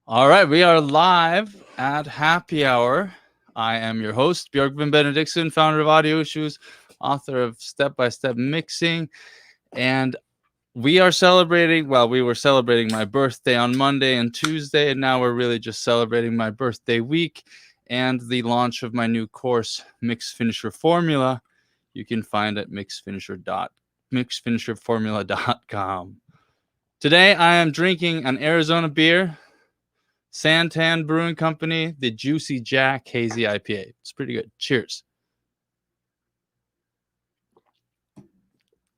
All right, we are live at Happy Hour. I am your host, Björgvin Benediktsson, founder of Audio Issues, author of Step by Step Mixing, and we are celebrating. Well, we were celebrating my birthday on Monday and Tuesday, and now we're really just celebrating my birthday week and the launch of my new course, Mix Finisher Formula. You can find at mixfinisherformula.com. Today, I am drinking an Arizona beer. Santan Brewing Company, the Juicy Jack Hazy IPA. It's pretty good. Cheers.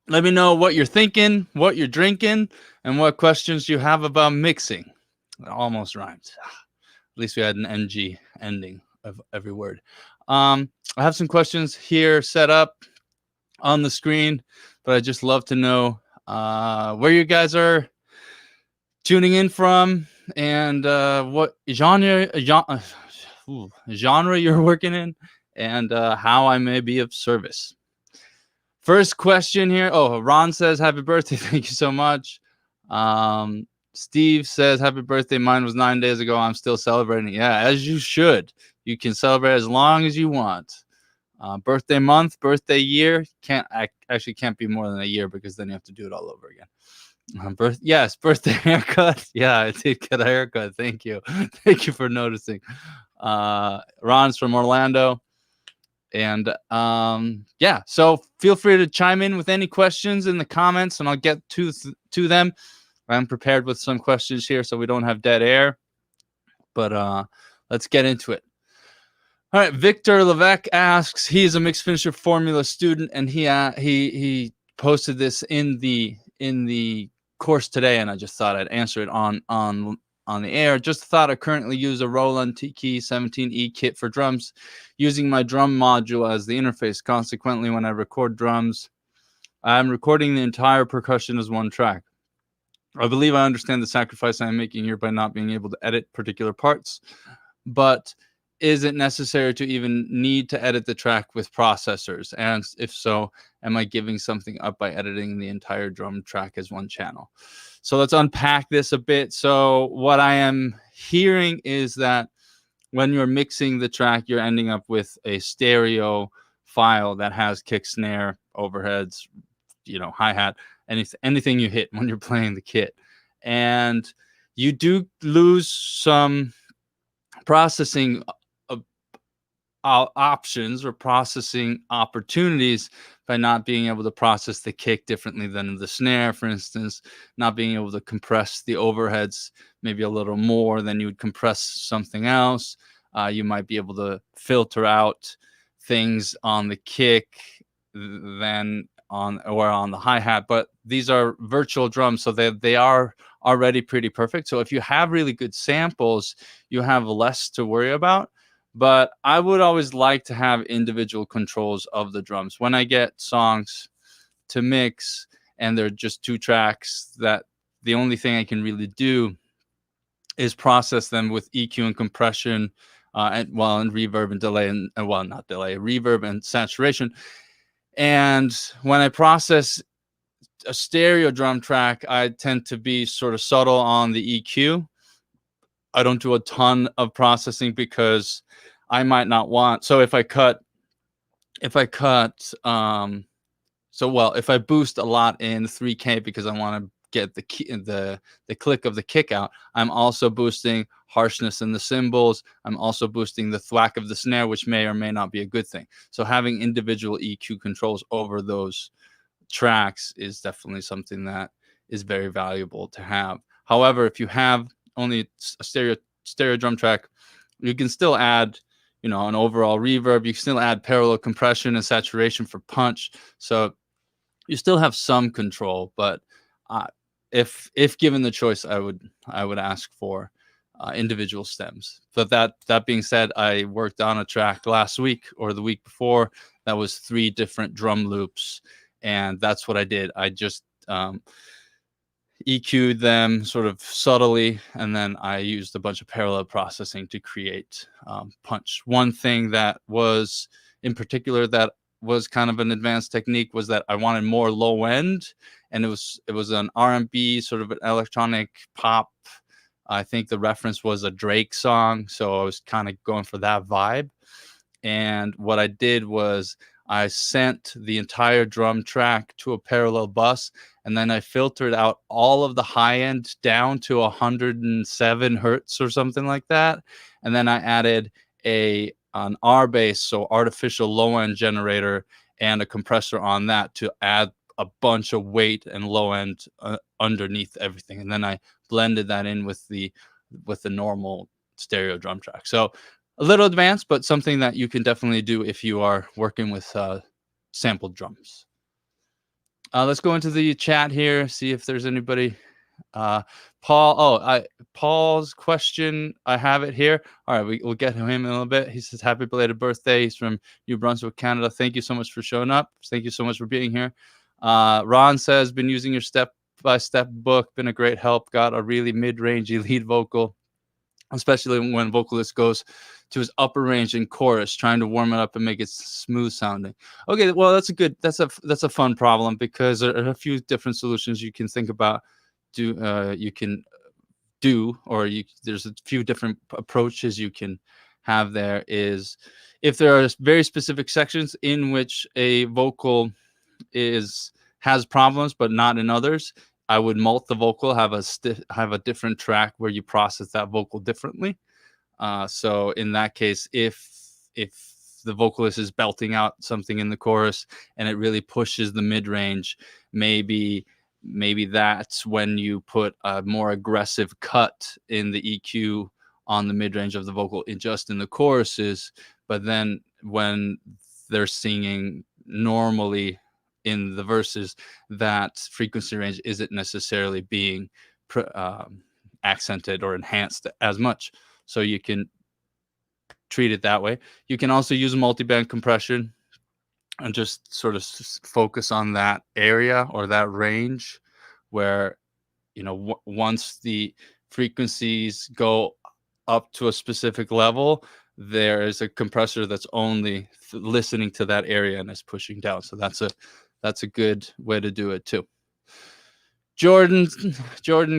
Let me know what you're thinking, what you're drinking, and what questions you have about mixing. It almost rhymes. At least we had an NG ending of every word. I have some questions here set up on the screen, but I'd just love to know where you guys are tuning in from and what genre you're working in, and how I may be of service. First question here. Oh, Ron says, happy birthday. Thank you so much. Steve says, happy birthday. Mine was 9 days ago. I'm still celebrating. Yeah, as you should. You can celebrate as long as you want. Birthday month, birthday year. Can't be more than a year, because then you have to do it all over again. Birthday haircut. Yeah, I did get a haircut. Thank you. Thank you for noticing. Ron's from Orlando. And so feel free to chime in with any questions in the comments, and I'll get to them. I'm prepared with some questions here, so we don't have dead air. But let's get into it. All right, Victor Levesque asks. He's a Mix Finisher Formula student, and he posted this in the course today, and I just thought I'd answer it on the air. Just thought I currently use a Roland T-Key 17E kit for drums, using my drum module as the interface. Consequently, when I record drums, I'm recording the entire percussion as one track. I believe I understand the sacrifice I'm making here by not being able to edit particular parts, but is it necessary to even need to edit the track with processors? And if so, am I giving something up by editing the entire drum track as one channel? So let's unpack this a bit. So what I am hearing is that when you're mixing the track, you're ending up with a stereo file that has kick, snare, overheads, hi-hat, anything you hit when you're playing the kit. And you do lose some processing options or processing opportunities by not being able to process the kick differently than the snare, for instance, not being able to compress the overheads maybe a little more than you would compress something else. You might be able to filter out things on the kick than on the hi-hat, but these are virtual drums, so they are already pretty perfect. So if you have really good samples, you have less to worry about. But I would always like to have individual controls of the drums. When I get songs to mix and they're just two tracks, that the only thing I can really do is process them with EQ and compression, and reverb and delay, and not delay, reverb and saturation. And when I process a stereo drum track, I tend to be sort of subtle on the EQ. I don't do a ton of processing because I might not want. So if I boost a lot in 3K because I want to get the click of the kick out, I'm also boosting harshness in the cymbals. I'm also boosting the thwack of the snare, which may or may not be a good thing. So having individual EQ controls over those tracks is definitely something that is very valuable to have. However, if you have only a stereo drum track, you can still add an overall reverb. You can still add parallel compression and saturation for punch. So you still have some control, but if given the choice, I would ask for individual stems. But that being said, I worked on a track last week or the week before that was 3 different drum loops, and that's what I did. I just EQ'd them sort of subtly, and then I used a bunch of parallel processing to create punch. One thing that was in particular that was kind of an advanced technique was that I wanted more low end, and it was an R&B sort of an electronic pop I think the reference was a Drake song, so I was kind of going for that vibe. And what I did was I sent the entire drum track to a parallel bus, and then I filtered out all of the high end down to 107 hertz or something like that. And then I added an R bass, so artificial low end generator, and a compressor on that to add a bunch of weight and low end underneath everything. And then I blended that in with the normal stereo drum track. So a little advanced, but something that you can definitely do if you are working with sampled drums. Let's go into the chat here, see if there's anybody. Paul's question, I have it here. All right, we'll get him in a little bit. He says, happy belated birthday. He's from New Brunswick, Canada. Thank you so much for showing up. Thank you so much for being here. Ron says, been using your step-by-step book, been a great help. Got a really mid-rangey lead vocal, especially when vocalist goes to his upper range in chorus, trying to warm it up and make it smooth sounding. Okay, well, that's a fun problem, because there are a few different solutions you can think about. There's a few different approaches you can have. There is, if there are very specific sections in which a vocal has problems but not in others, I would mult the vocal, have a different track where you process that vocal differently. So in that case, if the vocalist is belting out something in the chorus and it really pushes the mid-range, maybe that's when you put a more aggressive cut in the EQ on the mid-range of the vocal just in the choruses. But then when they're singing normally in the verses, that frequency range isn't necessarily being accented or enhanced as much. So you can treat it that way. You can also use multiband compression and just sort of focus on that area or that range where, once the frequencies go up to a specific level, there is a compressor that's only listening to that area and is pushing down. So that's a good way to do it too. Jordan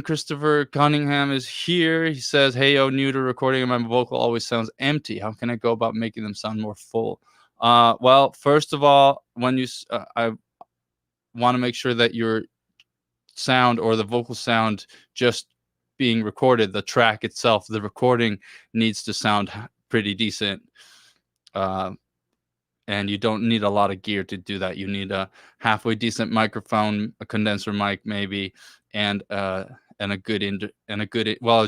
Christopher Cunningham is here. He says, hey, new to recording, and my vocal always sounds empty. How can I go about making them sound more full? Well, first of all, when I want to make sure that your sound or the vocal sound just being recorded, the track itself, the recording needs to sound pretty decent. And you don't need a lot of gear to do that. You need a halfway decent microphone, a condenser mic maybe, and a good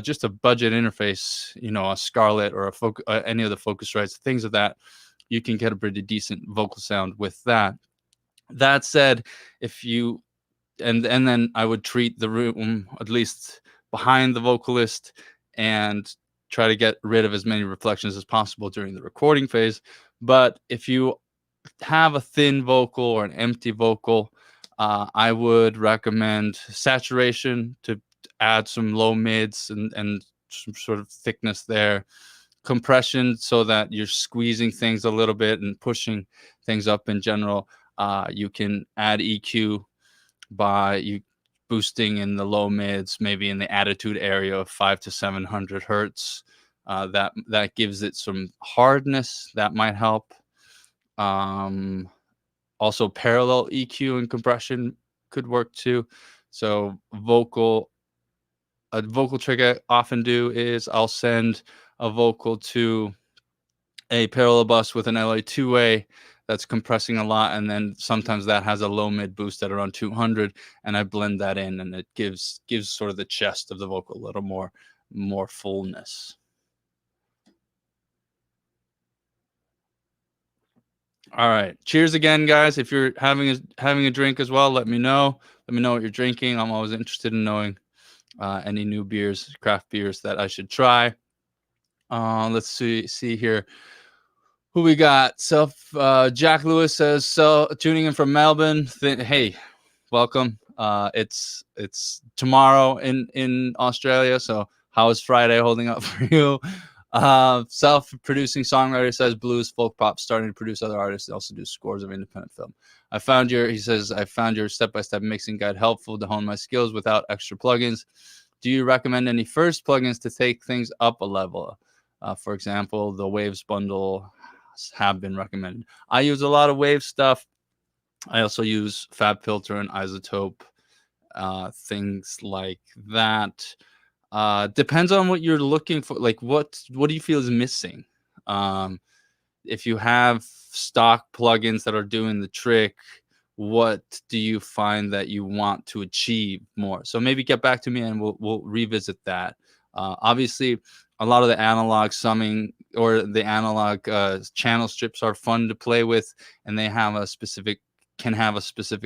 just a budget interface, a Scarlett or any of the Focusrites, things of that. You can get a pretty decent vocal sound with that. That said, if you and then I would treat the room at least behind the vocalist and try to get rid of as many reflections as possible during the recording phase. But if you have a thin vocal or an empty vocal, I would recommend saturation to add some low mids and some sort of thickness there. Compression so that you're squeezing things a little bit and pushing things up in general. You can add EQ by boosting in the low mids, maybe in the attitude area of 500 to 700 hertz. That gives it some hardness. That might help. Also, parallel EQ and compression could work too. So a vocal trick I often do is I'll send a vocal to a parallel bus with an LA2A that's compressing a lot, and then sometimes that has a low mid boost at around 200, and I blend that in, and it gives sort of the chest of the vocal a little more fullness. All right, cheers again, guys. If you're having a drink as well, let me know what you're drinking. I'm always interested in knowing any new beers, craft beers that I should try. Let's see here who we got. Jack Lewis says, so tuning in from Melbourne. Hey, welcome. It's tomorrow in Australia, so how is Friday holding up for you? Self-producing songwriter says blues, folk, pop, starting to produce other artists. Also do scores of independent film. I found your step-by-step mixing guide helpful to hone my skills without extra plugins. Do you recommend any first plugins to take things up a level? For example, the Waves bundle have been recommended. I use a lot of Wave stuff. I also use FabFilter and Isotope, things like that. Depends on what you're looking for. Like, what do you feel is missing? If you have stock plugins that are doing the trick, what do you find that you want to achieve more? So maybe get back to me and we'll revisit that. Obviously, a lot of the analog summing or the analog channel strips are fun to play with, and they have a specific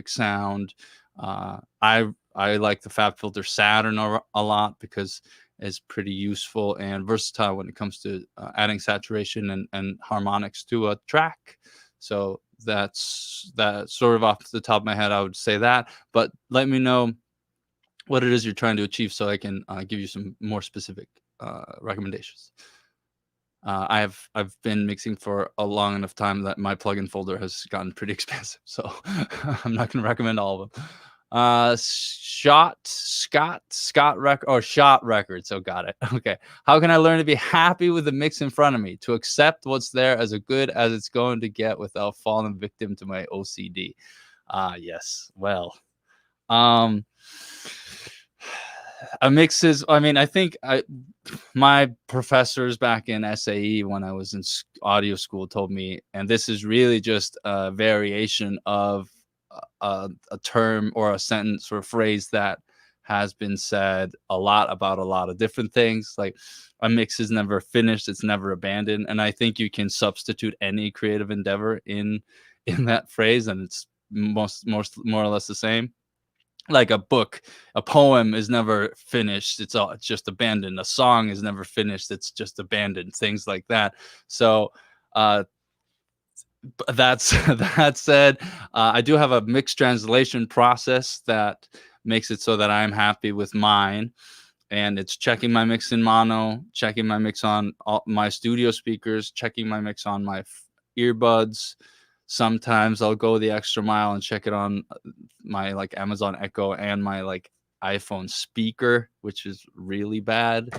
sound. I like the FabFilter Saturn a lot because it's pretty useful and versatile when it comes to adding saturation and harmonics to a track. So that's sort of off the top of my head. I would say that, but let me know what it is you're trying to achieve so I can give you some more specific recommendations. I've been mixing for a long enough time that my plugin folder has gotten pretty expensive, so I'm not going to recommend all of them. Shot Records. Oh, got it. Okay. How can I learn to be happy with the mix in front of me, to accept what's there as good as it's going to get without falling victim to my OCD? Yes. Well, a mix is, I mean, I think my professors back in SAE when I was in audio school told me, and this is really just a variation of a term or a sentence or a phrase that has been said a lot about a lot of different things. Like, a mix is never finished, it's never abandoned. And I think you can substitute any creative endeavor in that phrase, and it's more or less the same. Like a book, a poem is never finished, it's just abandoned. A song is never finished, it's just abandoned. Things like that. So that said, I do have a mixed translation process that makes it so that I'm happy with mine, and it's checking my mix in mono, checking my mix on all my studio speakers, checking my mix on my earbuds. Sometimes I'll go the extra mile and check it on my like Amazon Echo and my like iPhone speaker, which is really bad.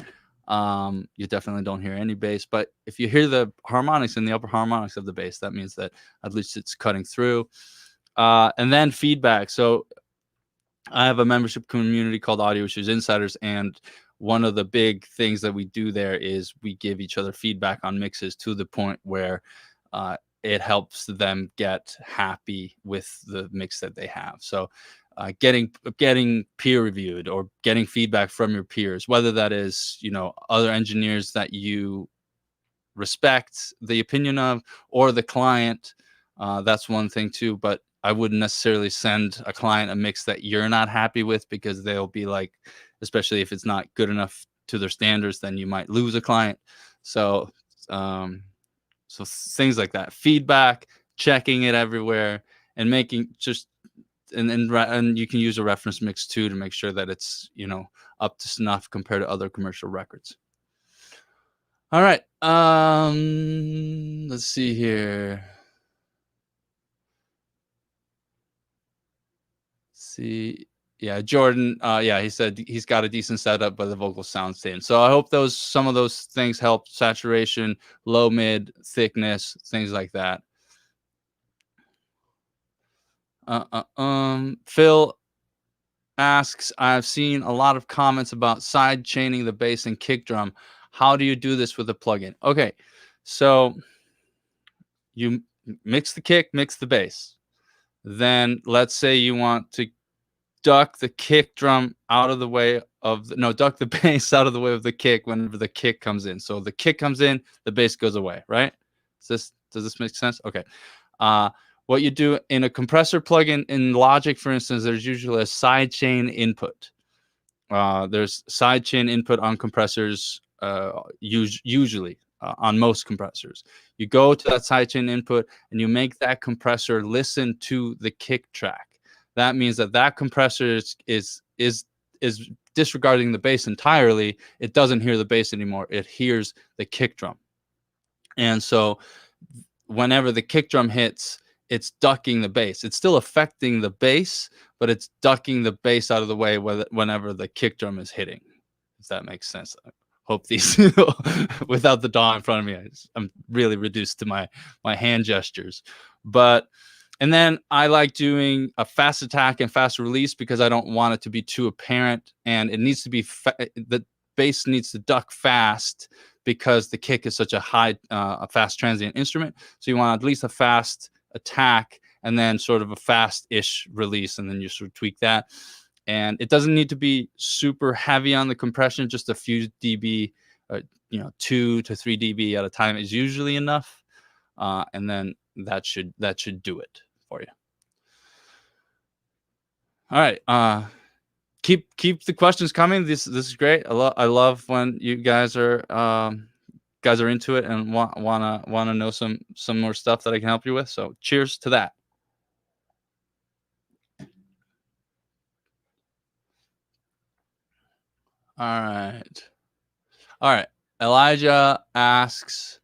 You definitely don't hear any bass, but if you hear the harmonics in the upper harmonics of the bass, that means that at least it's cutting through. And then feedback. So I have a membership community called Audio Issues Insiders, and one of the big things that we do there is we give each other feedback on mixes to the point where it helps them get happy with the mix that they have. So getting peer reviewed or getting feedback from your peers, whether that is, other engineers that you respect the opinion of, or the client, that's one thing too. But I wouldn't necessarily send a client a mix that you're not happy with, because they'll be like, especially if it's not good enough to their standards, then you might lose a client. So so things like that, feedback, checking it everywhere, and making just and you can use a reference mix too to make sure that it's up to snuff compared to other commercial records. All right, let's see here. Yeah, Jordan, he said he's got a decent setup, but the vocals sound same. So I hope some of those things help. Saturation, low, mid, thickness, things like that. Phil asks, I've seen a lot of comments about side chaining the bass and kick drum. How do you do this with a plugin? Okay, so you mix the kick, mix the bass. Then let's say you want to duck the kick drum out of the way of duck the bass out of the way of the kick whenever the kick comes in. So the kick comes in, the bass goes away, right? Does this make sense? Okay. What you do in a compressor plugin in Logic, for instance, there's usually a sidechain input. There's sidechain input on compressors, usually on most compressors. You go to that sidechain input and you make that compressor listen to the kick track. That means that compressor is disregarding the bass entirely. It doesn't hear the bass anymore. It hears the kick drum. And so whenever the kick drum hits, it's ducking the bass. It's still affecting the bass, but it's ducking the bass out of the way whenever the kick drum is hitting. if that makes sense. I hope these without the DAW in front of me, I'm really reduced to my hand gestures. But and then I like doing a fast attack and fast release because I don't want it to be too apparent, and it needs to be the bass needs to duck fast because the kick is such a high, a fast transient instrument. So you want at least a fast attack and then sort of a fast-ish release, and then you sort of tweak that. And it doesn't need to be super heavy on the compression, just a few dB, 2 to 3 dB at a time is usually enough. And then that should do it for you. All right. Keep the questions coming. This is great. I love when you guys are into it and wanna know some more stuff that I can help you with. So cheers to that. All right. Elijah asks,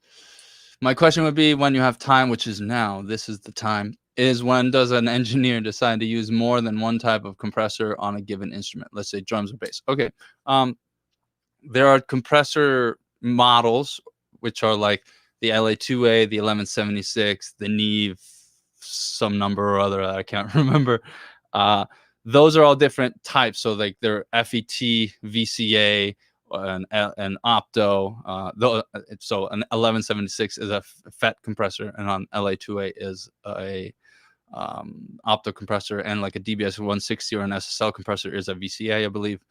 my question would be, when you have time, which is now, this is the time, is when does an engineer decide to use more than one type of compressor on a given instrument? Let's say drums or bass. Okay. There are compressor models, which are like the LA2A, the 1176, the Neve, some number or other that I can't remember. Those are all different types. So like they're FET, VCA, an opto. So an 1176 is a FET compressor, and on LA2A is a opto compressor, and like a DBS 160 or an SSL compressor is a VCA, I believe.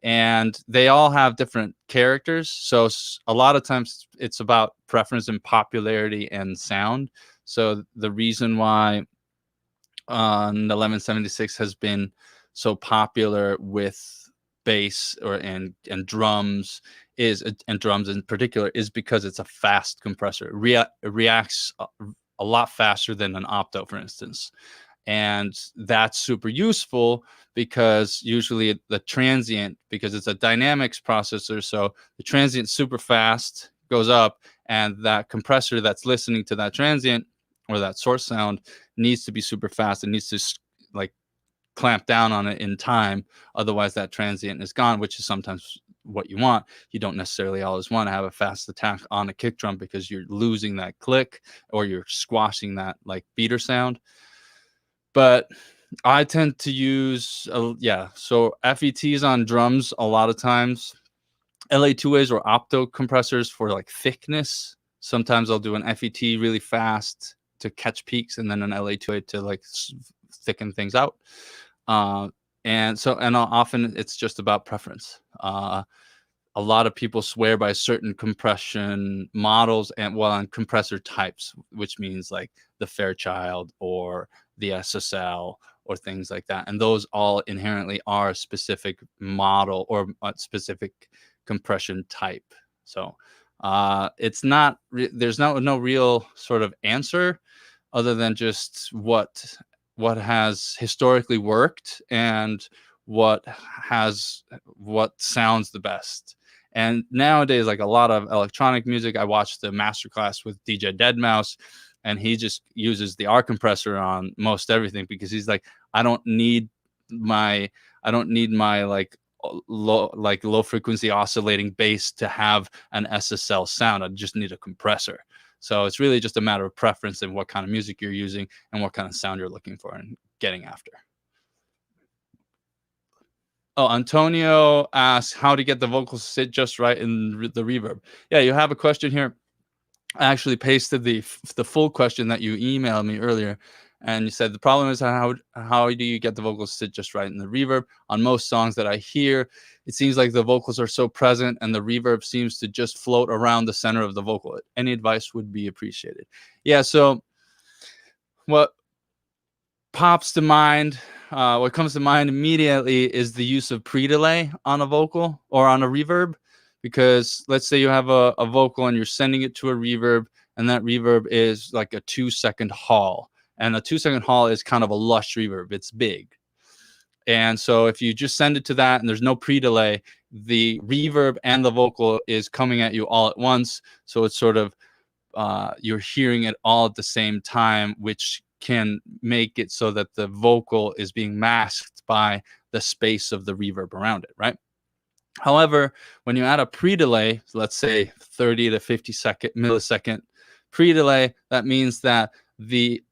And they all have different characters. So a lot of times it's about preference and popularity and sound. So the reason why the 1176 has been so popular with bass and drums and drums in particular is because it's a fast compressor. It reacts a lot faster than an opto, for instance. And that's super useful because usually the transient, because it's a dynamics processor, so the transient super fast goes up, and that compressor that's listening to that transient or that source sound needs to be super fast. It needs to like clamp down on it in time. Otherwise that transient is gone, which is sometimes what you want. You don't necessarily always want to have a fast attack on a kick drum because you're losing that click or you're squashing that like beater sound. But I tend to use, so FETs on drums a lot of times, LA2As or opto compressors for like thickness. Sometimes I'll do an FET really fast to catch peaks, and then an LA2A to like thicken things out. And often it's just about preference. A lot of people swear by certain compression models and compressor types, which means like the Fairchild or the SSL or things like that. And those all inherently are a specific model or a specific compression type. So it's not, there's no real sort of answer other than just what has historically worked and what sounds the best. And nowadays, like a lot of electronic music, I watched the masterclass with DJ Deadmau5, and he just uses the R compressor on most everything because he's like, I don't need my like low frequency oscillating bass to have an SSL sound. I just need a compressor. So it's really just a matter of preference and what kind of music you're using and what kind of sound you're looking for and getting after. Oh, Antonio asks how to get the vocals to sit just right in the reverb. Yeah, you have a question here. I actually pasted the full question that you emailed me earlier, and you said the problem is how do you get the vocals to sit just right in the reverb? On most songs that I hear, it seems like the vocals are so present and the reverb seems to just float around the center of the vocal. Any advice would be appreciated. Yeah, so what pops to mind, what comes to mind immediately is the use of pre-delay on a vocal or on a reverb. Because let's say you have a vocal and you're sending it to a reverb, and that reverb is like a 2-second hall. And a 2-second hall is kind of a lush reverb. It's big. And so if you just send it to that and there's no pre-delay, the reverb and the vocal is coming at you all at once. So it's sort of, you're hearing it all at the same time, which can make it so that the vocal is being masked by the space of the reverb around it, right? However, when you add a pre-delay, let's say 30 to 50 millisecond pre-delay, that means that the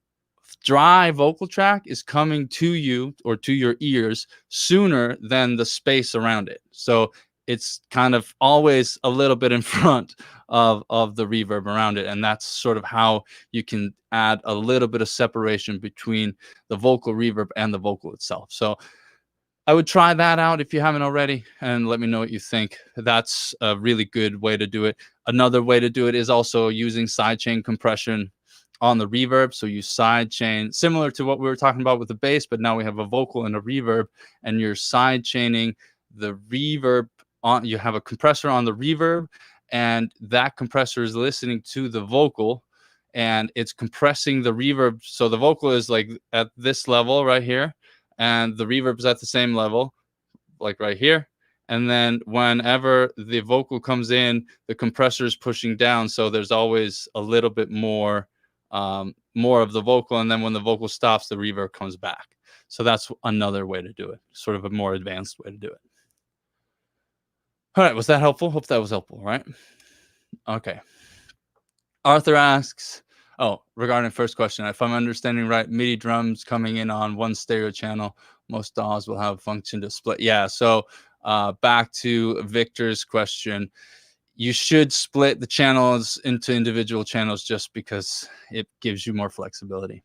dry vocal track is coming to you or to your ears sooner than the space around it. So it's kind of always a little bit in front of the reverb around it. And that's sort of how you can add a little bit of separation between the vocal reverb and the vocal itself. So I would try that out if you haven't already, and let me know what you think. That's a really good way to do it. Another way to do it is also using sidechain compression on the reverb. So you sidechain, similar to what we were talking about with the bass, but now we have a vocal and a reverb, and you're sidechaining the reverb on. You have a compressor on the reverb, and that compressor is listening to the vocal, and it's compressing the reverb. So the vocal is like at this level right here, and the reverb is at the same level, like right here. And then whenever the vocal comes in, the compressor is pushing down, so there's always a little bit more of the vocal. And then when the vocal stops, the reverb comes back. So that's another way to do it, sort of a more advanced way to do it. All right, was that helpful? Hope that was helpful, right? Okay. Arthur asks, regarding first question, if I'm understanding right, MIDI drums coming in on one stereo channel, most DAWs will have a function to split. Yeah, so back to Victor's question, you should split the channels into individual channels just because it gives you more flexibility.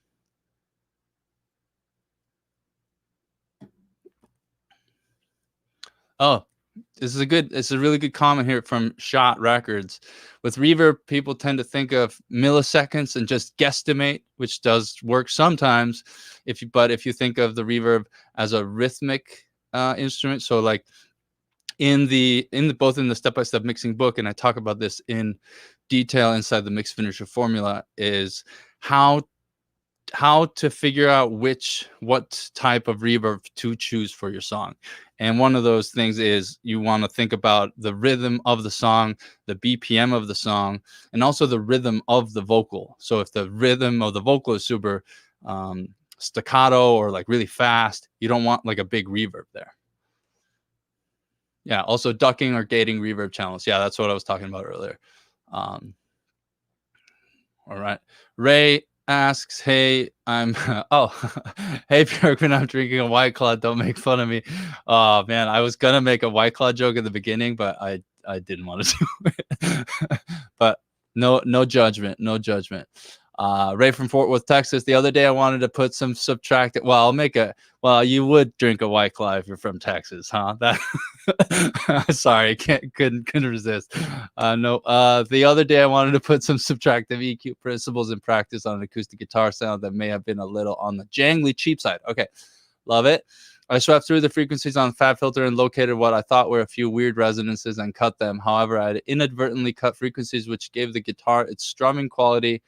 Oh, it's a really good comment here from Shot Records. With reverb, people tend to think of milliseconds and just guesstimate, which does work sometimes. But if you think of the reverb as a rhythmic instrument, so like in the both in the step-by-step mixing book, and I talk about this in detail inside the mix finisher formula, is how to figure out what type of reverb to choose for your song. And one of those things is you want to think about the rhythm of the song, the BPM of the song, and also the rhythm of the vocal. So if the rhythm of the vocal is super staccato or like really fast, you don't want like a big reverb there. Yeah, also ducking or gating reverb channels. Yeah, that's what I was talking about earlier. All right. Ray asks, hey, I'm hey Björgvin, I'm drinking a White Claw, don't make fun of me. Oh man, I was gonna make a White Claw joke at the beginning, but I didn't want to do it. But no judgment, no judgment. Ray from Fort Worth, Texas. The other day I wanted to put some subtracted. Well, you would drink a White Claw if you're from Texas, huh? That sorry, couldn't resist. No. The other day I wanted to put some subtractive EQ principles in practice on an acoustic guitar sound that may have been a little on the jangly cheap side. Okay, love it. I swept through the frequencies on the Fab Filter and located what I thought were a few weird resonances and cut them. However, I had inadvertently cut frequencies which gave the guitar its strumming quality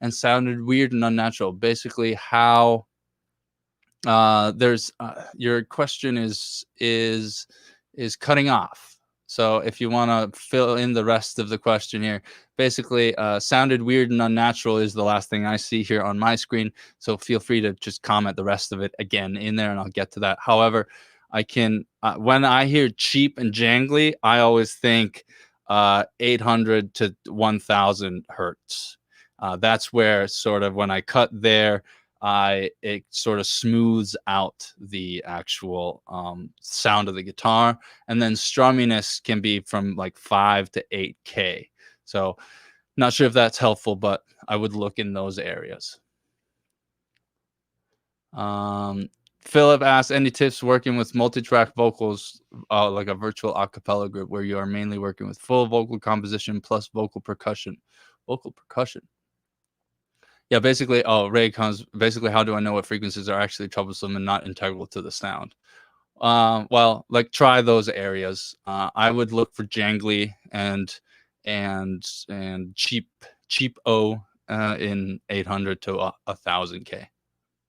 and sounded weird and unnatural. Basically, how your question is cutting off. So if you want to fill in the rest of the question here, basically sounded weird and unnatural is the last thing I see here on my screen. So feel free to just comment the rest of it again in there and I'll get to that. However, I can, when I hear cheap and jangly, I always think 800 to 1000 hertz. That's where sort of when I cut there, it sort of smooths out the actual sound of the guitar. And then strumminess can be from like 5 to 8K. So not sure if that's helpful, but I would look in those areas. Philip asked, any tips working with multi-track vocals, like a virtual a cappella group where you are mainly working with full vocal composition plus vocal percussion? Yeah, basically, Ray comes, basically, how do I know what frequencies are actually troublesome and not integral to the sound? Well, like try those areas. I would look for jangly and cheap O in 800 to 1000K.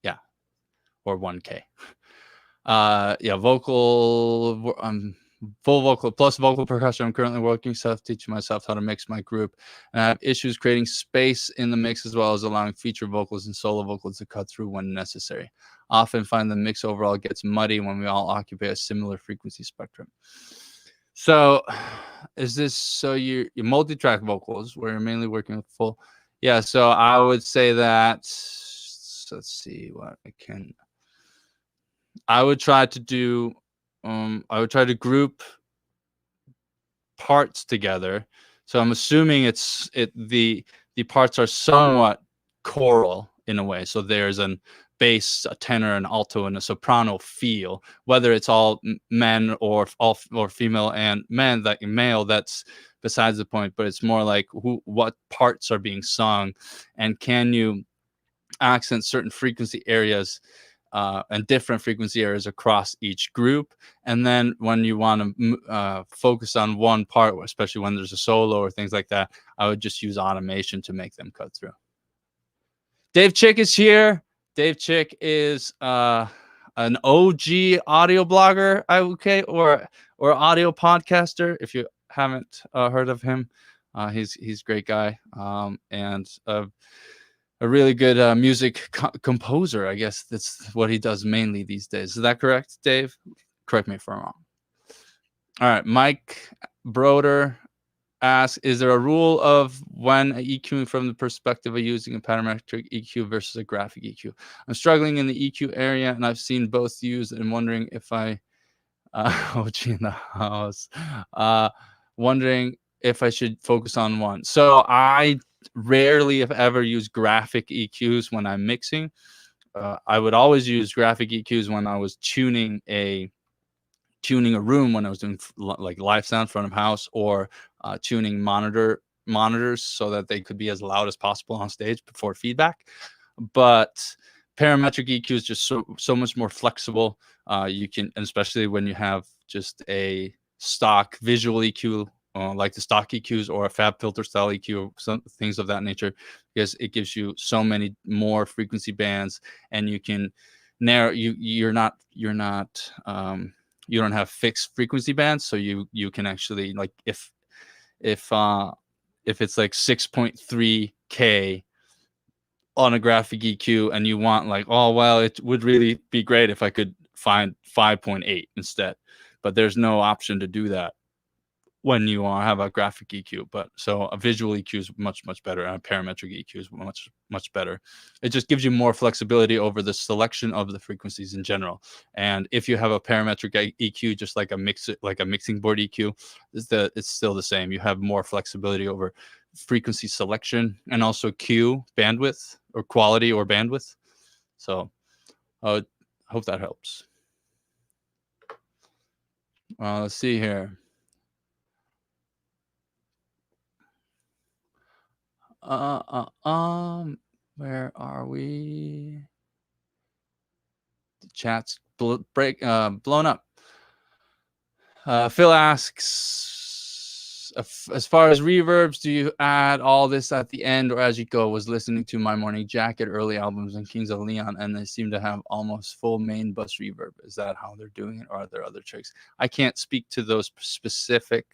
Yeah, or 1K. Yeah, vocal, full vocal plus vocal percussion. I'm currently working teaching myself how to mix my group, and I have issues creating space in the mix as well as allowing feature vocals and solo vocals to cut through when necessary. Often find the mix overall gets muddy when we all occupy a similar frequency spectrum. So is this so you're multi-track vocals where you're mainly working with full? Yeah, so I would say that, let's see what I would try to do. I would try to group parts together. So I'm assuming the parts are somewhat choral in a way. So there's an bass, a tenor, an alto, and a soprano feel. Whether it's all men or female and men, that male, that's besides the point. But it's more like what parts are being sung, and can you accent certain frequency areas and different frequency areas across each group. And then when you want to focus on one part, especially when there's a solo or things like that, I would just use automation to make them cut through. Dave Chick is here. Dave Chick is an OG audio blogger, or audio podcaster. If you haven't heard of him, he's a great guy, and a really good music composer. I guess that's what he does mainly these days. Is that correct, Dave? Correct me if I'm wrong. All right, Mike Broder asks, is there a rule of when EQing from the perspective of using a parametric EQ versus a graphic EQ? I'm struggling in the EQ area, and I've seen both used and wondering if I OG in the house. Wondering if I should focus on one. So I rarely, if ever, use graphic EQs when I'm mixing. I would always use graphic EQs when I was tuning a room, when I was doing like live sound front of house, or tuning monitors so that they could be as loud as possible on stage before feedback. But parametric EQ is just so much more flexible. You can, especially when you have just a stock visual EQ, like the stock EQs or a fab filter style EQ, some things of that nature, because it gives you so many more frequency bands, and you can narrow. You don't have fixed frequency bands, so you can actually, like, if it's like 6.3K on a graphic EQ, and you want, like, oh well, it would really be great if I could find 5.8 instead, but there's no option to do that when you have a graphic EQ. But so a visual EQ is much better, and a parametric EQ is much better. It just gives you more flexibility over the selection of the frequencies in general. And if you have a parametric EQ, just like a mixing board EQ, it's still the same. You have more flexibility over frequency selection, and also Q bandwidth, or quality, or bandwidth. So I hope that helps. Let's see here. Where are we? The chat's blown up. Phil asks, as far as reverbs, do you add all this at the end or as you go? Was listening to My Morning Jacket early albums and Kings of Leon, and they seem to have almost full main bus reverb. Is that how they're doing it, or are there other tricks? I can't speak to those specific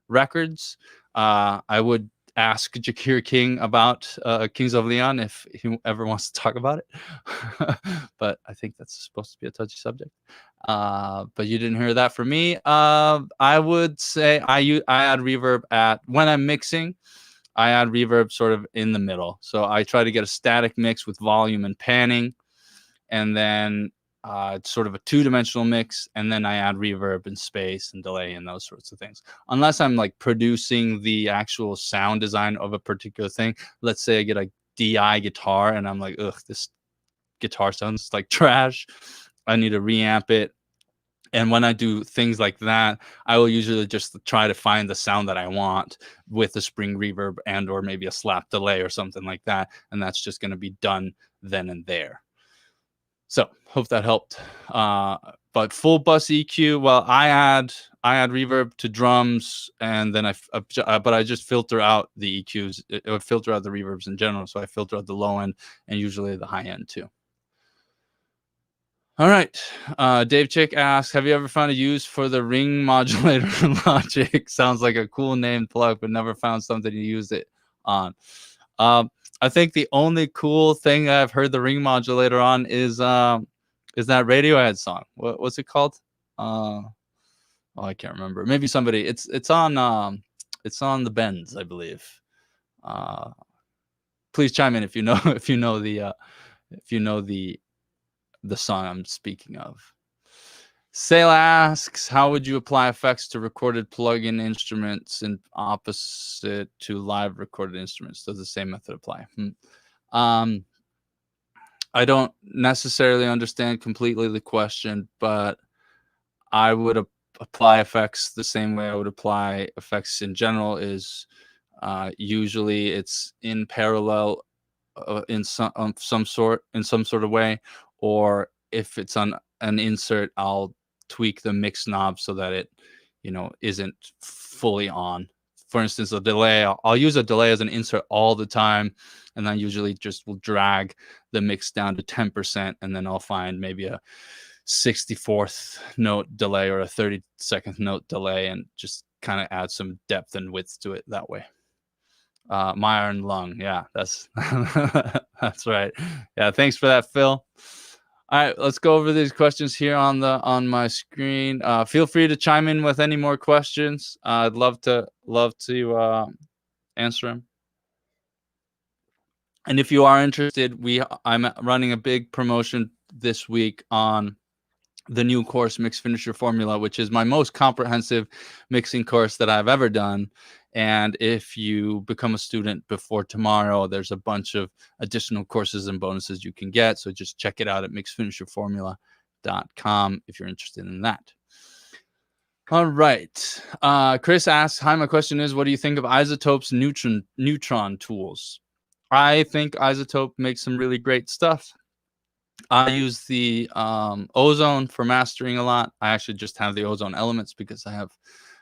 records. I would ask Jakir King about Kings of Leon if he ever wants to talk about it. But I think that's supposed to be a touchy subject. But you didn't hear that from me. I would say I add reverb when I'm mixing. I add reverb sort of in the middle. So I try to get a static mix with volume and panning, and then it's sort of a two-dimensional mix, and then I add reverb and space and delay and those sorts of things. Unless I'm like producing the actual sound design of a particular thing. Let's say I get a DI guitar and I'm like, ugh, this guitar sounds like trash. I need to reamp it. And when I do things like that, I will usually just try to find the sound that I want with a spring reverb and or maybe a slap delay or something like that. And that's just going to be done then and there. So hope that helped. But full bus EQ, well, I add reverb to drums, and then but I just filter out the EQs, or filter out the reverbs in general. So I filter out the low end and usually the high end too. All right. Dave Chick asks, have you ever found a use for the ring modulator in Logic? Sounds like a cool name plug, but never found something to use it on. I think the only cool thing I've heard the ring modulator on is that Radiohead song. What's it called? Oh, I can't remember. Maybe somebody. It's on the Bends, I believe. Please chime in if you know if you know the song I'm speaking of. Sale asks, how would you apply effects to recorded plug-in instruments and opposite to live recorded instruments? Does the same method apply? I don't necessarily understand completely the question, but I would apply effects the same way I would apply effects in general. Is usually it's in parallel in some sort of way, or if it's on an insert, I'll tweak the mix knob so that it isn't fully on. For instance, a delay, I'll use a delay as an insert all the time, and then usually just will drag the mix down to 10%, and then I'll find maybe a 64th note delay or a 32nd note delay and just kind of add some depth and width to it that way. My Iron Lung. Yeah, that's that's right. Yeah, thanks for that, Phil. All right, let's go over these questions here on my screen. Feel free to chime in with any more questions. I'd love to answer them. And if you are interested, I'm running a big promotion this week on the new course, Mix Finisher Formula, which is my most comprehensive mixing course that I've ever done. And if you become a student before tomorrow, there's a bunch of additional courses and bonuses you can get. So just check it out at mixfinisherformula.com if you're interested in that. All right. Chris asks, hi, my question is, what do you think of iZotope's neutron tools? I think iZotope makes some really great stuff. I use the Ozone for mastering a lot. I actually just have the Ozone Elements because I have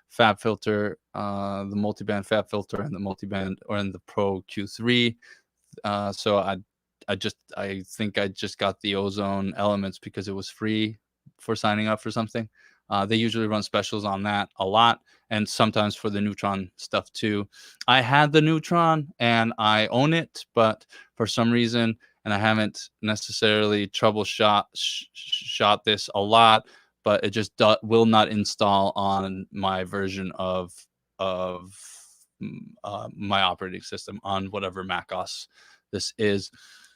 Fab Filter, the multiband Fab Filter, and the multiband and the Pro Q3. So I think I just got the Ozone Elements because it was free for signing up for something. They usually run specials on that a lot, and sometimes for the Neutron stuff too. I had the Neutron and I own it, but for some reason, and I haven't necessarily troubleshot this a lot, but it just will not install on my version of my operating system on whatever macOS this is.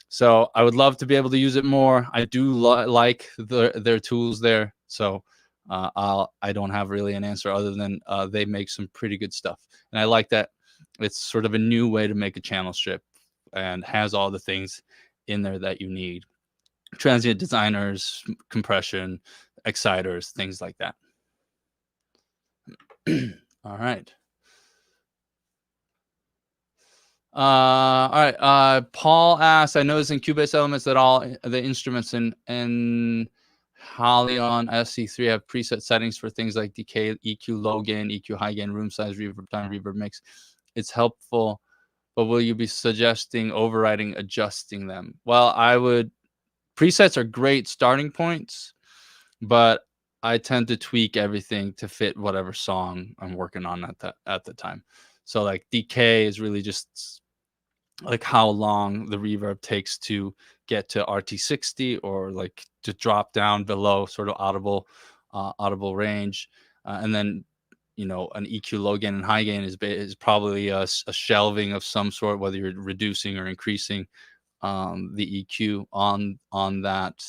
So I would love to be able to use it more. I do like their tools there. So I don't have really an answer other than they make some pretty good stuff. And I like that it's sort of a new way to make a channel strip and has all the things in there that you need: transient designers, compression, exciters, things like that. All right. All right. Paul asks, I noticed in Cubase Elements that all the instruments in Halion SC3 have preset settings for things like decay, EQ, low gain, EQ, high gain, room size, reverb time, reverb mix. It's helpful, but will you be suggesting overriding, adjusting them? Well, presets are great starting points, but I tend to tweak everything to fit whatever song I'm working on at the time. So like decay is really just like how long the reverb takes to get to RT60, or like to drop down below sort of audible range, and then an EQ low gain and high gain is probably a shelving of some sort, whether you're reducing or increasing the EQ on that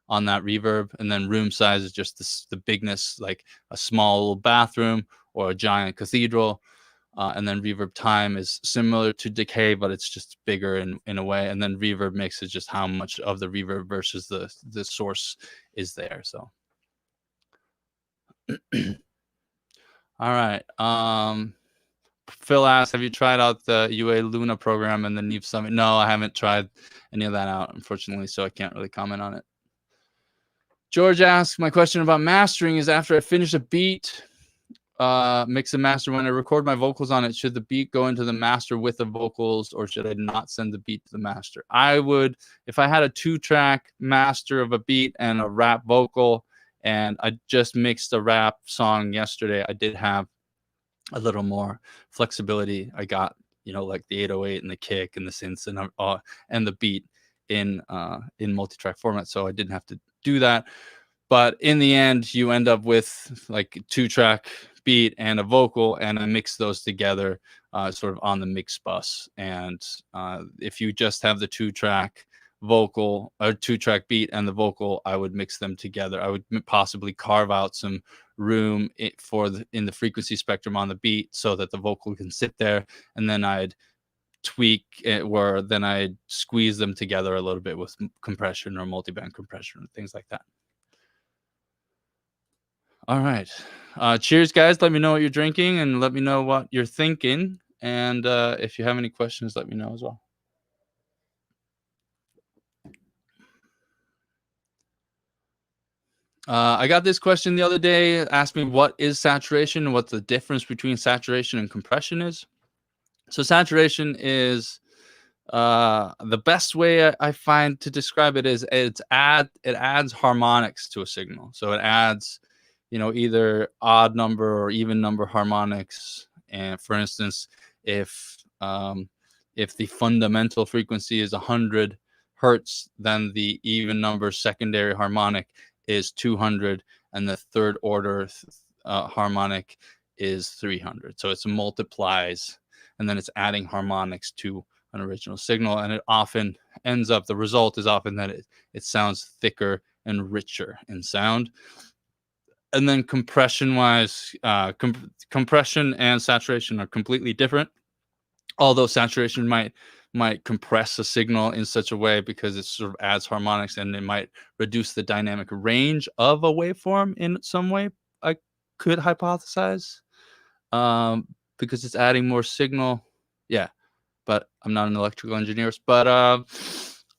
reverb. And then room size is just the bigness, like a small little bathroom or a giant cathedral. And then reverb time is similar to decay, but it's just bigger in a way. And then reverb mix is just how much of the reverb versus the source is there. So all right. Phil asks, have you tried out the UA Luna program and the Neve Summit? No, I haven't tried any of that out, unfortunately, so I can't really comment on it. George asks, my question about mastering is, after I finish a beat, mix and master, when I record my vocals on it, should the beat go into the master with the vocals, or should I not send the beat to the master? I would, if I had a 2-track master of a beat and a rap vocal, and I just mixed a rap song yesterday, I did have a little more flexibility. I got, like the 808 and the kick and the synths and the beat in multi-track format, so I didn't have to do that. But in the end, you end up with like a 2-track beat and a vocal, and I mix those together sort of on the mix bus. And if you just have the 2-track vocal or 2-track beat and the vocal, I would mix them together. I would possibly carve out some room in the frequency spectrum on the beat so that the vocal can sit there, and then I'd tweak it, where then I'd squeeze them together a little bit with compression or multiband compression and things like that. All right. Cheers, guys. Let me know what you're drinking and let me know what you're thinking. And if you have any questions, let me know as well. I got this question the other day. Asked me what is saturation, what the difference between saturation and compression is. So saturation is the best way I find to describe it is it adds harmonics to a signal. So it adds, either odd number or even number harmonics. And for instance, if the fundamental frequency is 100 hertz, then the even number secondary harmonic is 200, and the third order harmonic is 300. So it multiplies, and then it's adding harmonics to an original signal, and it often ends up, the result is often that it sounds thicker and richer in sound. And then compression wise, compression and saturation are completely different, although saturation might compress a signal in such a way because it sort of adds harmonics, and it might reduce the dynamic range of a waveform in some way, I could hypothesize, because it's adding more signal. Yeah, but I'm not an electrical engineer. But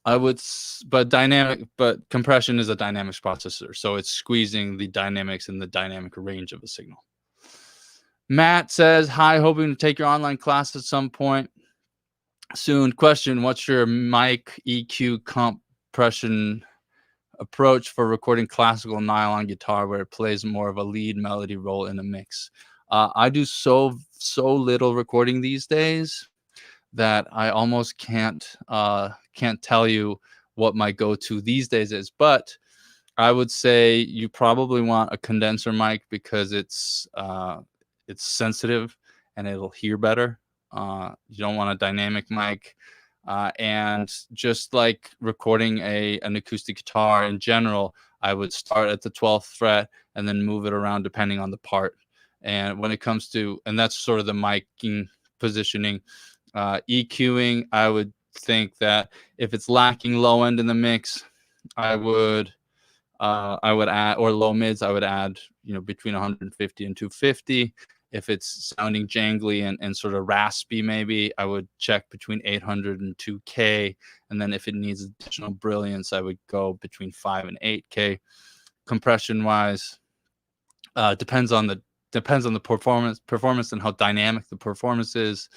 but compression is a dynamics processor, so it's squeezing the dynamics and the dynamic range of a signal. Matt says, hi, hoping to take your online class at some point soon. Question, what's your mic EQ compression approach for recording classical nylon guitar where it plays more of a lead melody role in a mix? I do so little recording these days that I almost can't tell you what my go-to these days is. But I would say you probably want a condenser mic because it's sensitive and it'll hear better. You don't want a dynamic mic. And just like recording an acoustic guitar in general, I would start at the 12th fret and then move it around depending on the part. And when it comes to, and that's sort of the miking positioning. EQing, I would think that if it's lacking low end in the mix, I would add, or low mids, I would add, between 150 and 250. If it's sounding jangly and sort of raspy, maybe I would check between 800 and 2K. And then if it needs additional brilliance, I would go between 5 and 8K. Compression wise, depends on the performance and how dynamic the performance is.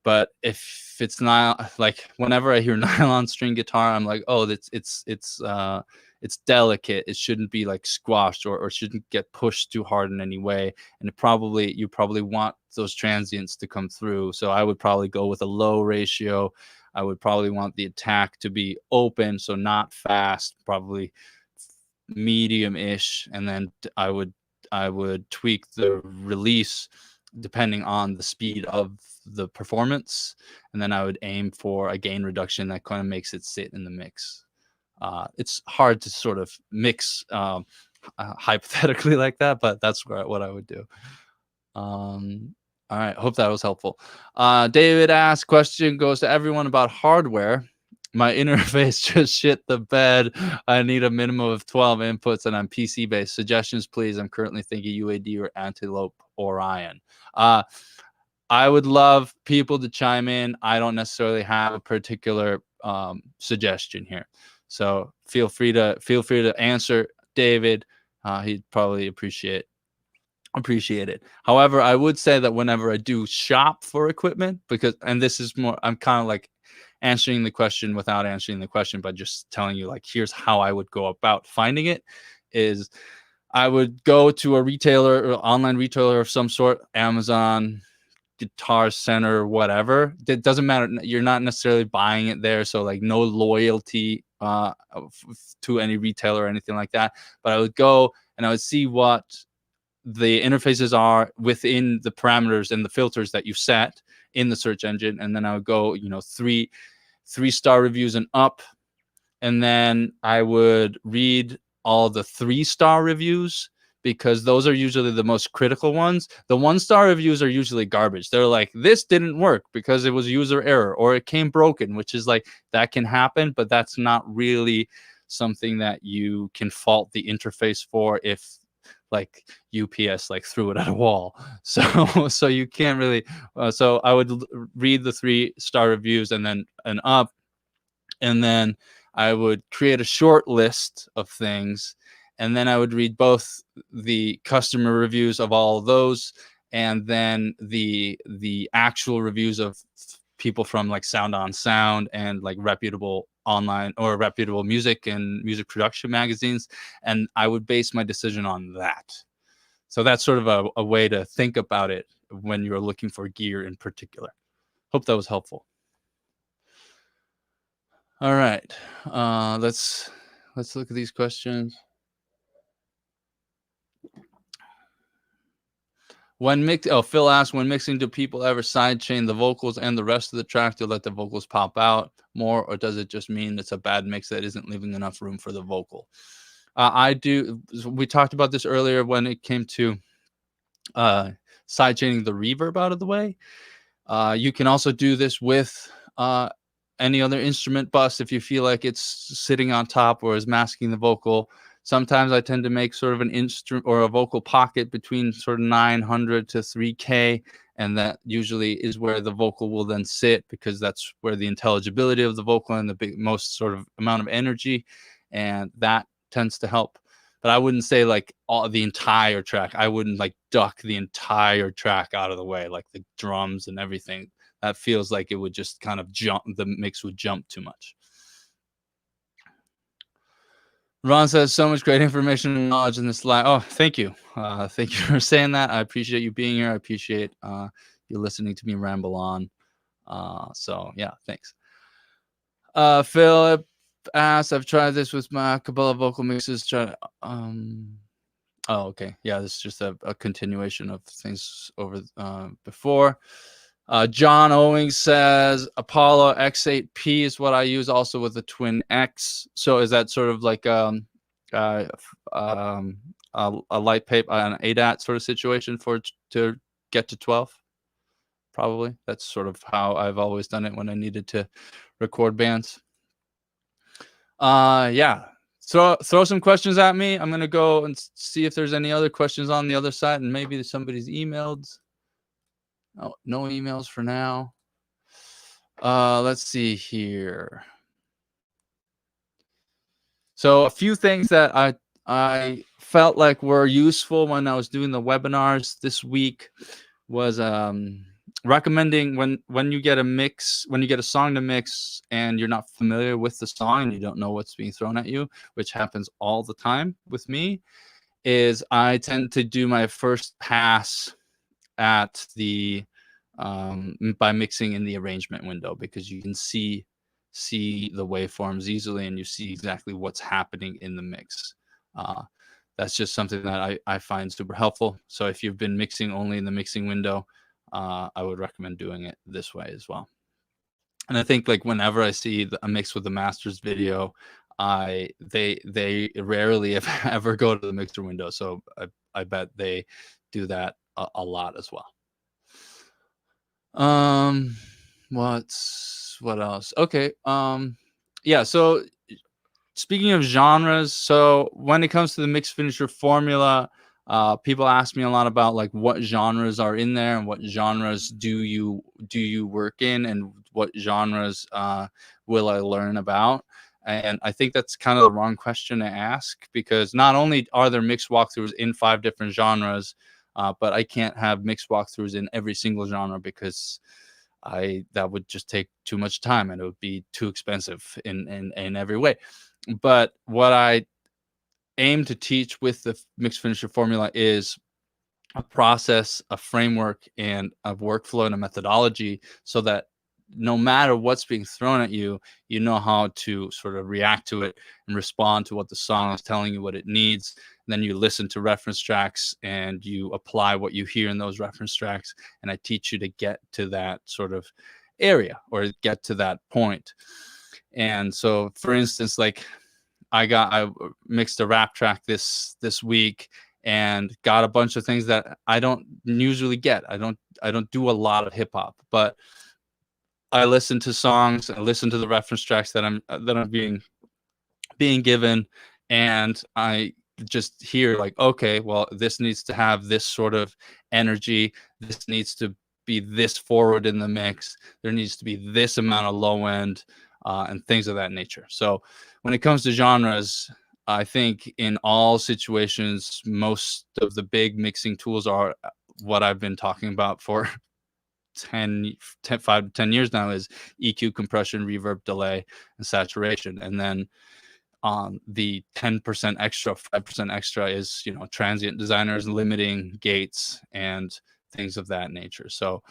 But if it's not, like, whenever I hear nylon string guitar, I'm like, oh, it's delicate. It shouldn't be like squashed or shouldn't get pushed too hard in any way. And you probably want those transients to come through. So I would probably go with a low ratio. I would probably want the attack to be open, so not fast, probably medium-ish. And then I would tweak the release depending on the speed of the performance, and then I would aim for a gain reduction that kind of makes it sit in the mix. It's hard to sort of mix hypothetically like that, but that's what I would do. All right, hope that was helpful. David asks, question goes to everyone about hardware. My interface just shit the bed. I need a minimum of 12 inputs, and I'm PC based. Suggestions, please. I'm currently thinking UAD or Antelope Orion. I would love people to chime in. I don't necessarily have a particular suggestion here, so feel free to answer David. He'd probably appreciate it. However, I would say that whenever I do shop for equipment, and this is more, I'm kind of like answering the question without answering the question, but just telling you, like, here's how I would go about finding it, is I would go to a retailer or online retailer of some sort, Amazon, Guitar Center, whatever. It doesn't matter. You're not necessarily buying it there, so like no loyalty to any retailer or anything like that. But I would go and I would see what the interfaces are within the parameters and the filters that you set in the search engine, and then I would go, you know, 3-star reviews and up, and then I would read all the 3-star reviews, because those are usually the most critical ones. The 1-star reviews are usually garbage. They're like, this didn't work because it was user error, or it came broken, which is like, that can happen, but that's not really something that you can fault the interface for if like UPS like threw it at a wall. So you can't really. So I would read the 3-star reviews and then an up, and then I would create a short list of things, and then I would read both the customer reviews of all of those, and then the actual reviews of people from like Sound on Sound and like reputable online or reputable music and music production magazines, and I would base my decision on that. So that's sort of a way to think about it when you're looking for gear in particular. Hope that was helpful. All right, let's look at these questions. Phil asked, when mixing, do people ever sidechain the vocals and the rest of the track to let the vocals pop out more, or does it just mean it's a bad mix that isn't leaving enough room for the vocal? I do. We talked about this earlier when it came to sidechaining the reverb out of the way. You can also do this with any other instrument bus if you feel like it's sitting on top or is masking the vocal. Sometimes I tend to make sort of an instrument or a vocal pocket between sort of 900 to 3K, and that usually is where the vocal will then sit, because that's where the intelligibility of the vocal and the most sort of amount of energy, and that tends to help. But I wouldn't say like the entire track. I wouldn't like duck the entire track out of the way, like the drums and everything. That feels like it would just kind of jump. The mix would jump too much. Ron says, so much great information and knowledge in this live. Oh, thank you. Thank you for saying that. I appreciate you being here. I appreciate you listening to me ramble on. So yeah, thanks. Philip asked, I've tried this with my Cabela vocal mixes. Oh, okay. Yeah, this is just a continuation of things over before. John Owings says Apollo X8P is what I use, also with the Twin X. So is that sort of like a light paper, an ADAT sort of situation to get to 12? Probably. That's sort of how I've always done it when I needed to record bands. Yeah. Throw some questions at me. I'm gonna go and see if there's any other questions on the other side, and maybe somebody's emailed. Oh, no emails for now. Let's see here. So a few things that I felt like were useful when I was doing the webinars this week was recommending when you get a song to mix and you're not familiar with the song and you don't know what's being thrown at you, which happens all the time with me, is I tend to do my first pass at the by mixing in the arrangement window, because you can see the waveforms easily and you see exactly what's happening in the mix. That's just something that I find super helpful. So if you've been mixing only in the mixing window, I would recommend doing it this way as well. And I think like whenever I see a mix with the masters video, they rarely if ever go to the mixer window. So I bet they do that a lot as well. What else? Okay. Yeah, so speaking of genres, so when it comes to the mix finisher formula, people ask me a lot about like what genres are in there and what genres do you work in, and what genres will I learn about. And I think that's kind of the wrong question to ask, because not only are there mix walkthroughs in 5 different genres, but I can't have mix walkthroughs in every single genre, because that would just take too much time and it would be too expensive in every way. But what I aim to teach with the mix finisher formula is a process, a framework, and a workflow and a methodology, so that no matter what's being thrown at you, you know how to sort of react to it and respond to what the song is telling you what it needs. And then you listen to reference tracks and you apply what you hear in those reference tracks. And I teach you to get to that sort of area or get to that point. And so, for instance, like I mixed a rap track this week and got a bunch of things that I don't usually get. I don't do a lot of hip hop, but I listen to songs, I listen to the reference tracks that I'm being given, and I just hear like, okay, well, this needs to have this sort of energy. This needs to be this forward in the mix. There needs to be this amount of low end, and things of that nature. So when it comes to genres, I think in all situations, most of the big mixing tools are what I've been talking about for 5 to 10 years now, is EQ, compression, reverb, delay, and saturation. And then the 10% extra, 5% extra is, transient designers, limiting gates, and things of that nature. So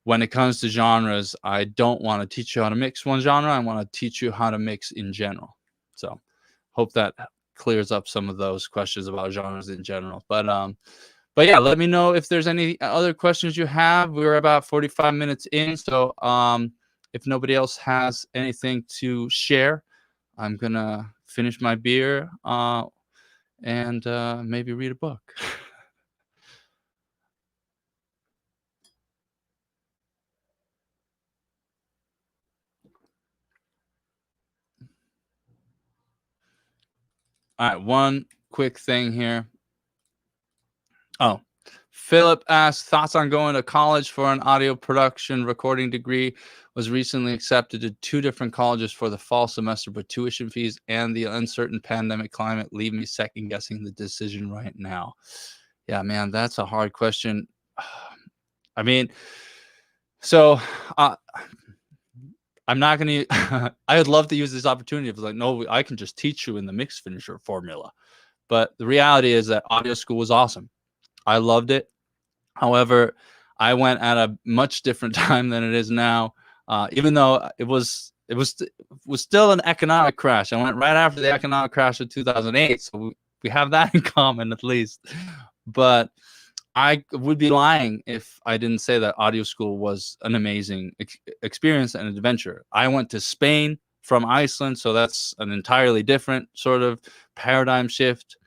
when it comes to genres, I don't want to teach you how to mix one genre. I want to teach you how to mix in general. So hope that clears up some of those questions about genres in general. But yeah, let me know if there's any other questions you have. We're about 45 minutes in. So if nobody else has anything to share, I'm going to finish my beer and maybe read a book. All right, one quick thing here. Oh, Philip asked, thoughts on going to college for an audio production recording degree. Was recently accepted to 2 different colleges for the fall semester, but tuition fees and the uncertain pandemic climate leave me second guessing the decision right now. Yeah, man, that's a hard question. I mean, so I'm not going to, I would love to use this opportunity. If it's like, no, I can just teach you in the mix finisher formula. But the reality is that audio school was awesome. I loved it. However, I went at a much different time than it is now. Even though it was still an economic crash. I went right after the economic crash of 2008, so we have that in common at least. But I would be lying if I didn't say that audio school was an amazing experience and adventure. I went to Spain from Iceland, so that's an entirely different sort of paradigm shift.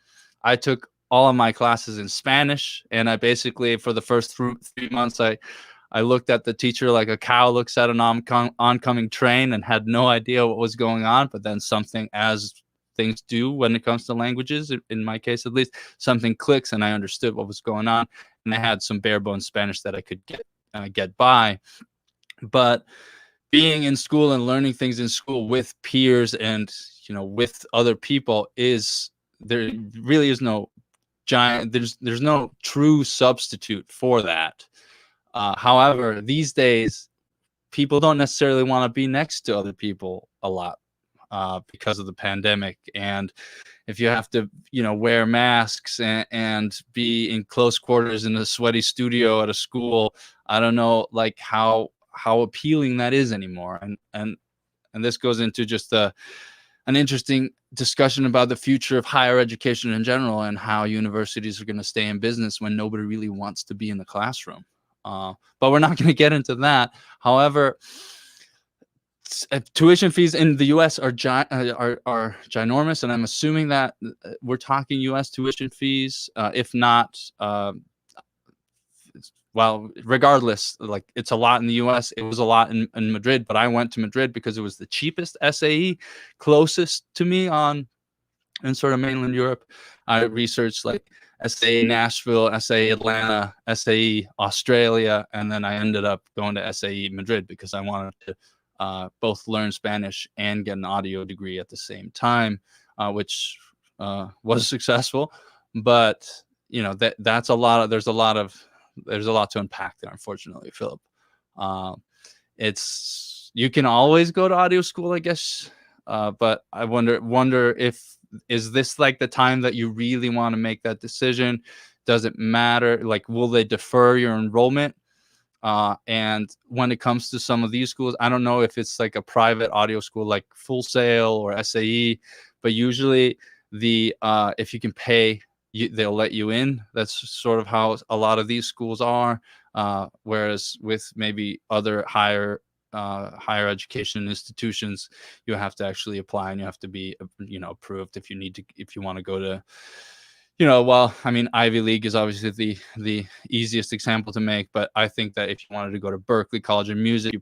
I took all of my classes in Spanish, and I basically, for the first 3 months, I looked at the teacher like a cow looks at an oncoming train and had no idea what was going on. But then something, as things do when it comes to languages, in my case at least, something clicks and I understood what was going on, and I had some bare bones Spanish that I could get by. But being in school and learning things in school with peers and with other people, there really is no there's no true substitute for that. However, these days, people don't necessarily want to be next to other people a lot because of the pandemic. And if you have to, wear masks and be in close quarters in a sweaty studio at a school, I don't know, like how appealing that is anymore. And this goes into just an interesting discussion about the future of higher education in general and how universities are going to stay in business when nobody really wants to be in the classroom. But we're not going to get into that. However, tuition fees in the U.S. are ginormous, and I'm assuming that we're talking U.S. tuition fees. If not, well, regardless, like it's a lot in the U.S. It was a lot in Madrid, but I went to Madrid because it was the cheapest SAE, closest to me in sort of mainland Europe. I researched like SAE Nashville, SAE Atlanta, SAE Australia, and then I ended up going to SAE Madrid because I wanted to both learn Spanish and get an audio degree at the same time, which was successful. But that's a lot of there's a lot to unpack there, unfortunately, Philip. You can always go to audio school, I guess, but I wonder if is this like the time that you really want to make that decision? Does it matter? Like, will they defer your enrollment? And when it comes to some of these schools, I don't know if it's like a private audio school like Full Sail or SAE, but usually if you can pay, they'll let you in. That's sort of how a lot of these schools are. Whereas with maybe other higher education institutions, you have to actually apply and you have to be approved if you want to go to, well, I mean, Ivy League is obviously the easiest example to make, but I think that if you wanted to go to Berklee College of Music,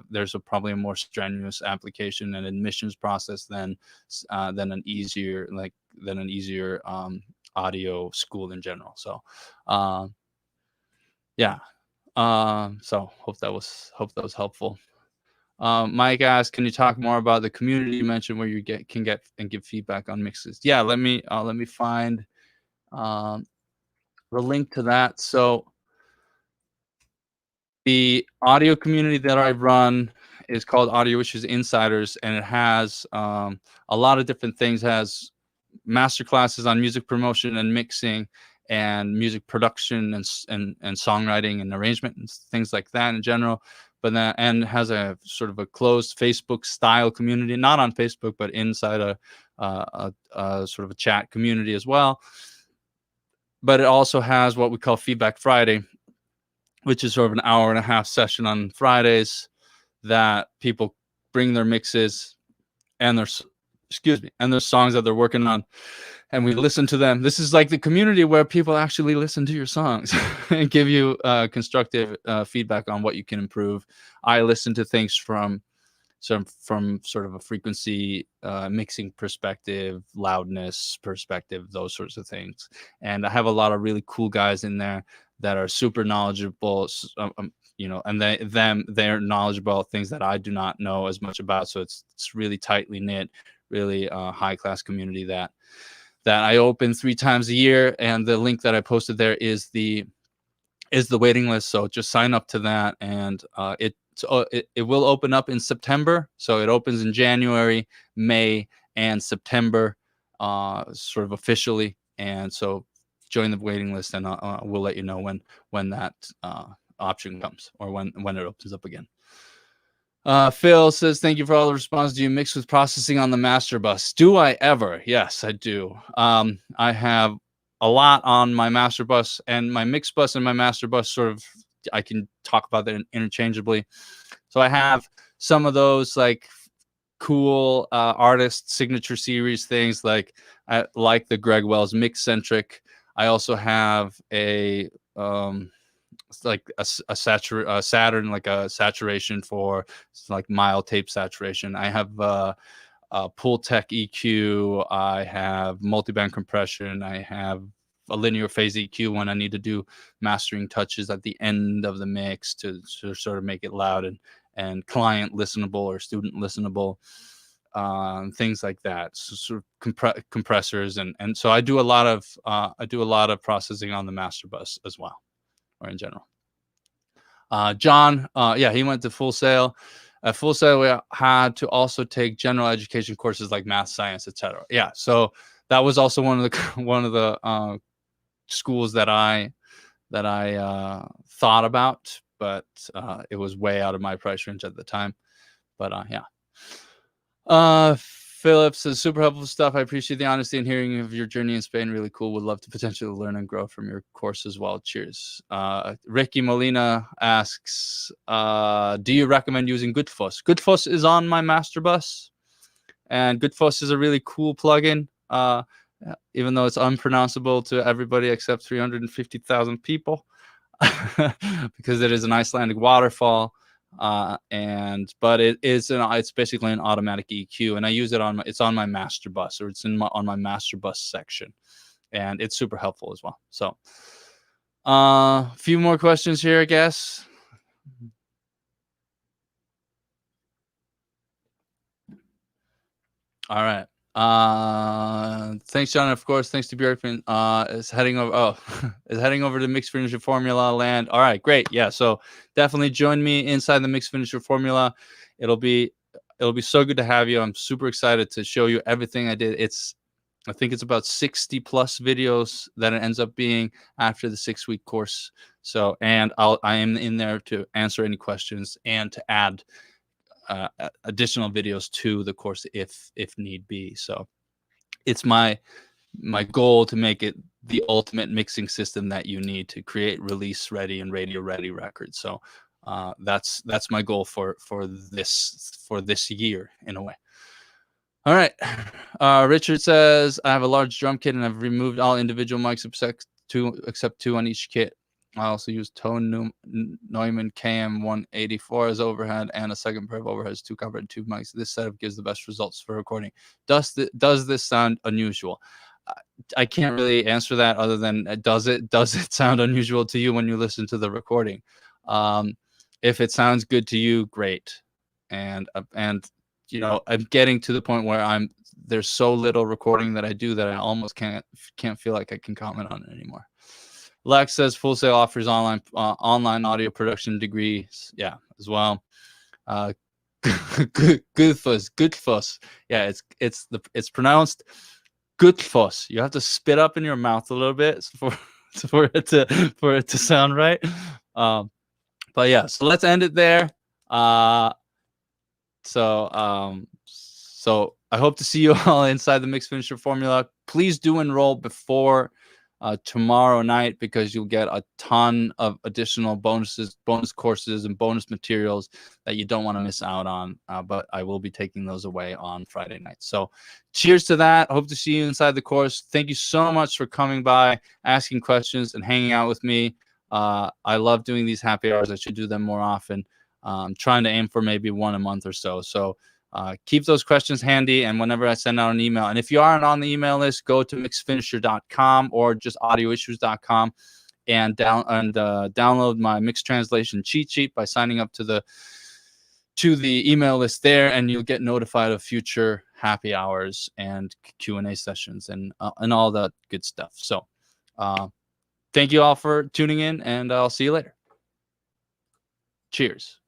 there's probably a more strenuous application and admissions process than an easier audio school in general. So, yeah. So hope that was helpful. Mike asked, can you talk more about the community you mentioned where you can get and give feedback on mixes? Yeah, let me find the link to that. So the audio community that I run is called Audio Issues Insiders, and it has a lot of different things. It has master classes on music promotion and mixing and music production and songwriting and arrangement and things like that in general. But then, and has a sort of a closed Facebook style community, not on Facebook, but inside a sort of a chat community as well. But it also has what we call Feedback Friday, which is sort of an hour and a half session on Fridays that people bring their mixes and their songs that they're working on, and we listen to them. This is like the community where people actually listen to your songs and give you constructive feedback on what you can improve. I listen to things from sort of a frequency mixing perspective, loudness perspective, those sorts of things. And I have a lot of really cool guys in there that are super knowledgeable, and they're knowledgeable about things that I do not know as much about. So it's really tightly knit, really high class community that I open 3 times a year. And the link that I posted there is the waiting list. So just sign up to that, and it will open up in September. So it opens in January, May, and September, sort of officially. And so join the waiting list, and we'll let you know when that option comes, or when it opens up again. Phil says, thank you for all the responses. Do you mix with processing on the master bus? Do I ever? Yes, I do. I have a lot on my master bus, and my mix bus and my master bus sort of, I can talk about that interchangeably. So I have some of those like cool artist signature series things, like I like the Greg Wells Mix Centric. I also have a like a Saturn, like a saturation for like mild tape saturation. I have Pultec EQ. I have multiband compression. I have a linear phase EQ when I need to do mastering touches at the end of the mix to sort of make it loud and client listenable or student listenable, things like that. So sort of compressors, and so I do a lot of processing on the master bus as well, or in general. John, yeah, he went to Full Sail. At Full Sail, we had to also take general education courses like math, science, etc. Yeah, so that was also one of the schools that I thought about, but it was way out of my price range at the time. But yeah. Philip says, super helpful stuff. I appreciate the honesty and hearing of your journey in Spain. Really cool. Would love to potentially learn and grow from your course as well. Cheers. Ricky Molina asks, do you recommend using Goodfuss? Goodfuss is on my master bus, and Goodfuss is a really cool plugin, even though it's unpronounceable to everybody except 350,000 people, because it is an Icelandic waterfall. But it's basically an automatic EQ, and I use it it's on my master bus, or it's on my master bus section, and it's super helpful as well. So a few more questions here, I guess. All right. Thanks, John. Of course, thanks to Björgvin. Is heading over to Mixed Finisher Formula land. All right, great. Yeah, so definitely join me inside the Mixed Finisher Formula. It'll be so good to have you. I'm super excited to show you everything I did. It's I think it's about 60 plus videos that it ends up being after the 6-week course. So, and I am in there to answer any questions and to add additional videos to the course if need be. So it's my goal to make it the ultimate mixing system that you need to create release ready and radio ready records. So that's my goal for this year in a way. All right. Richard says, I have a large drum kit and I've removed all individual mics except two on each kit. I also use Tone Neumann KM184 as overhead and a second pair of overheads, 2 copper and 2 mics. This setup gives the best results for recording. Does this sound unusual? I can't really answer that other than does it sound unusual to you when you listen to the recording? If it sounds good to you, great. And you know, I'm getting to the point where there's so little recording that I do that I almost can't feel like I can comment on it anymore. Lex says Full Sail offers online audio production degrees. Yeah, as well. Goodfuss. Yeah, it's pronounced Goodfuss. You have to spit up in your mouth a little bit for it to sound right. But yeah, so let's end it there. So I hope to see you all inside the Mix Finisher formula. Please do enroll before tomorrow night, because you'll get a ton of additional bonus courses and bonus materials that you don't want to miss out on. But I will be taking those away on Friday night. So cheers to that. Hope to see you inside the course. Thank you so much for coming by, asking questions, and hanging out with me. I love doing these happy hours. I should do them more often. I'm trying to aim for maybe one a month or so. So keep those questions handy, and whenever I send out an email, and if you aren't on the email list, go to mixfinisher.com or just audioissues.com and download my mix translation cheat sheet by signing up to the email list there, and you'll get notified of future happy hours and Q&A sessions and all that good stuff. So thank you all for tuning in, and I'll see you later. Cheers.